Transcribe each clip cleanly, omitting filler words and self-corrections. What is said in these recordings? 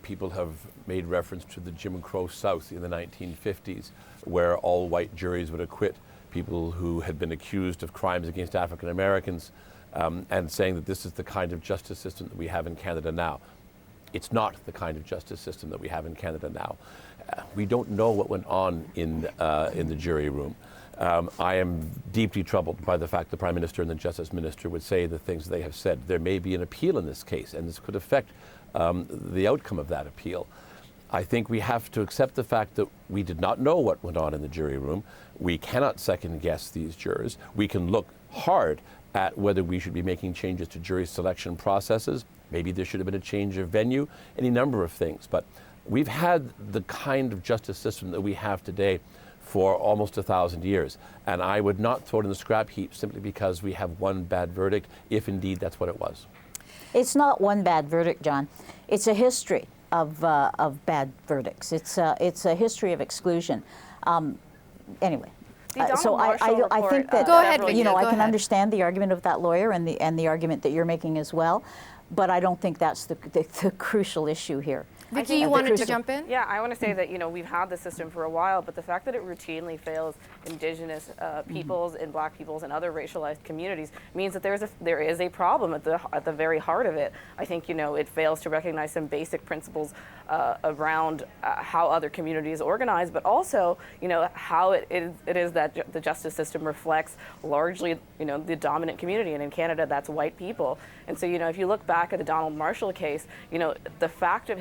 people have made reference to the Jim Crow South in the 1950s, where all white juries would acquit people who had been accused of crimes against African Americans, and saying that this is the kind of justice system that we have in Canada now. It's not the kind of justice system that we have in Canada now. We don't know what went on in the jury room. I am deeply troubled by the fact the Prime Minister and the Justice Minister would say the things they have said. There may be an appeal in this case, and this could affect the outcome of that appeal. I think we have to accept the fact that we did not know what went on in the jury room. We cannot second guess these jurors. We can look hard at whether we should be making changes to jury selection processes. Maybe there should have been a change of venue, any number of things. But we've had the kind of justice system that we have today for almost 1,000 years. And I would not throw it in the scrap heap simply because we have one bad verdict, if indeed that's what it was. It's not one bad verdict, John. It's a history of bad verdicts. It's a history of exclusion. Anyway. So I think that go ahead, you know, I can ahead. understand the argument of that lawyer and the argument that you're making as well, but I don't think that's the crucial issue here. Vicki, you wanted to jump in? Yeah, I want to say that, you know, we've had the system for a while, but the fact that it routinely fails Indigenous peoples and Black peoples and other racialized communities means that there is a problem at the very heart of it. I think, you know, it fails to recognize some basic principles around how other communities organize, but also, you know, how it is that the justice system reflects largely, you know, the dominant community, and in Canada that's white people. And so, you know, if you look back at the Donald Marshall case, you know, the fact of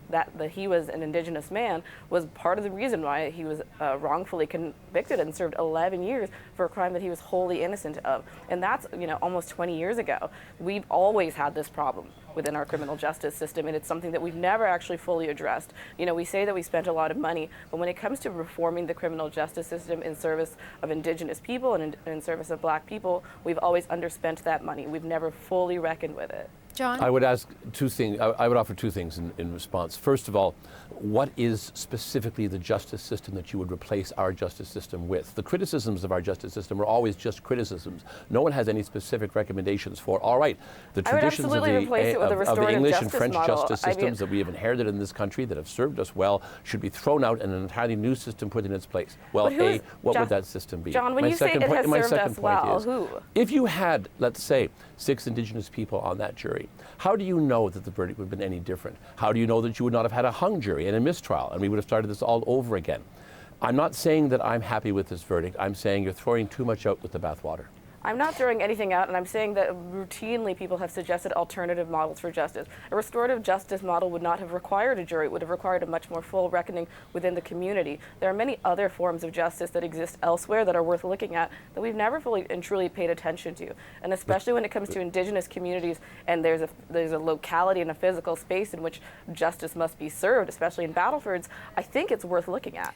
that he was an Indigenous man was part of the reason why he was wrongfully convicted and served 11 years for a crime that he was wholly innocent of. And that's, you know, almost 20 years ago. We've always had this problem within our criminal justice system, and it's something that we've never actually fully addressed. You know, we say that we spent a lot of money, but when it comes to reforming the criminal justice system in service of Indigenous people and in service of Black people, we've always underspent that money. We've never fully reckoned with it. John? I would ask two things. I would offer two things in response. First of all, what is specifically the justice system that you would replace our justice system with? The criticisms of our justice system are always just criticisms. No one has any specific recommendations for, all right, the traditions of the English and French justice systems that we have inherited in this country that have served us well should be thrown out and an entirely new system put in its place. Well, what would that system be? John, when you say it has served us well, who? If you had, let's say, 6 Indigenous people on that jury, how do you know that the verdict would have been any different? How do you know that you would not have had a hung jury and a mistrial and we would have started this all over again? I'm not saying that I'm happy with this verdict. I'm saying you're throwing too much out with the bathwater. I'm not throwing anything out, and I'm saying that routinely people have suggested alternative models for justice. A restorative justice model would not have required a jury. It would have required a much more full reckoning within the community. There are many other forms of justice that exist elsewhere that are worth looking at that we've never fully and truly paid attention to. And especially when it comes to Indigenous communities, and there's a locality and a physical space in which justice must be served, especially in Battlefords, I think it's worth looking at.